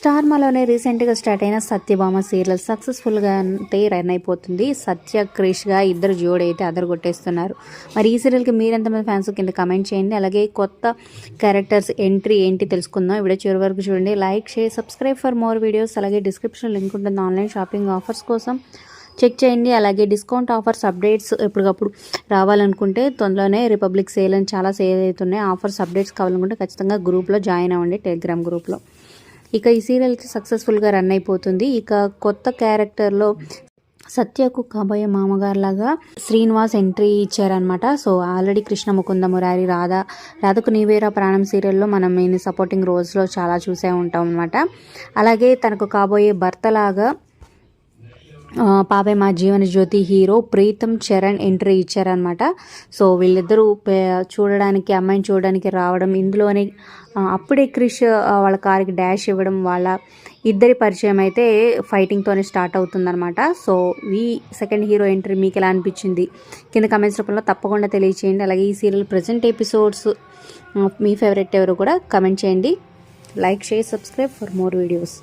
Star మాలోనే రీసెంట్గా start అయిన Satyabhama serial సక్సెస్ఫుల్గా అంటే రన్ అయిపోతుంది. సత్య క్రిష్గా ఇద్దరు జోడి అయితే అదరగొట్టేస్తున్నారు. మరి ఈ సీరియల్కి మీరెంతమంది ఫ్యాన్స్ కింద కమెంట్ చేయండి. అలాగే కొత్త క్యారెక్టర్స్ ఎంట్రీ ఏంటి తెలుసుకుందాం. వీడియో చివరి వరకు చూడండి. Like share subscribe for more videos. అలాగే డిస్క్రిప్షన్ లింక్ ఉంటుంది ఆన్లైన్ షాపింగ్ ఆఫర్స్ కోసం చెక్ చేయండి. అలాగే డిస్కౌంట్ ఆఫర్స్ అప్డేట్స్ ఎప్పటికప్పుడు రావాలనుకుంటే తొందరలోనే రిపబ్లిక్ సేల్ అని చాలా సేల్ అవుతున్నాయి. ఆఫర్స్ అప్డేట్స్ కావాలనుకుంటే ఖచ్చితంగా గ్రూప్లో జాయిన్ అవ్వండి, టెలిగ్రామ్ గ్రూప్లో. ఇక ఈ సీరియల్కి సక్సెస్ఫుల్గా రన్ అయిపోతుంది. ఇక కొత్త క్యారెక్టర్లో సత్యకు కాబోయే మామగారులాగా శ్రీనివాస్ ఎంట్రీ ఇచ్చారనమాట. సో ఆల్రెడీ కృష్ణ ముకుంద మురారి రాధకు నీవేరా ప్రాణం సీరియల్లో మనం ఈయన సపోర్టింగ్ రోల్స్లో చాలా చూసే ఉంటాం అనమాట. అలాగే తనకు కాబోయే భర్తలాగా పాపే మా జీవన జ్యోతి హీరో ప్రీతం చరణ్ ఎంట్రీ ఇచ్చారనమాట. సో వీళ్ళిద్దరూ చూడడానికి అమ్మాయిని చూడడానికి రావడం, ఇందులోనే అప్పుడే క్రిష్ వాళ్ళ కారుకి డాష్ ఇవ్వడం, వాళ్ళ ఇద్దరి పరిచయం అయితే ఫైటింగ్తోనే స్టార్ట్ అవుతుందన్నమాట. సో ఈ సెకండ్ హీరో ఎంట్రీ మీకు ఎలా అనిపించింది కింద కమెంట్స్ రూపంలో తప్పకుండా తెలియచేయండి. అలాగే ఈ సీరియల్ ప్రజెంట్ ఎపిసోడ్స్ మీ ఫేవరెట్ ఎవరు కూడా కమెంట్ చేయండి. Like share subscribe for more videos.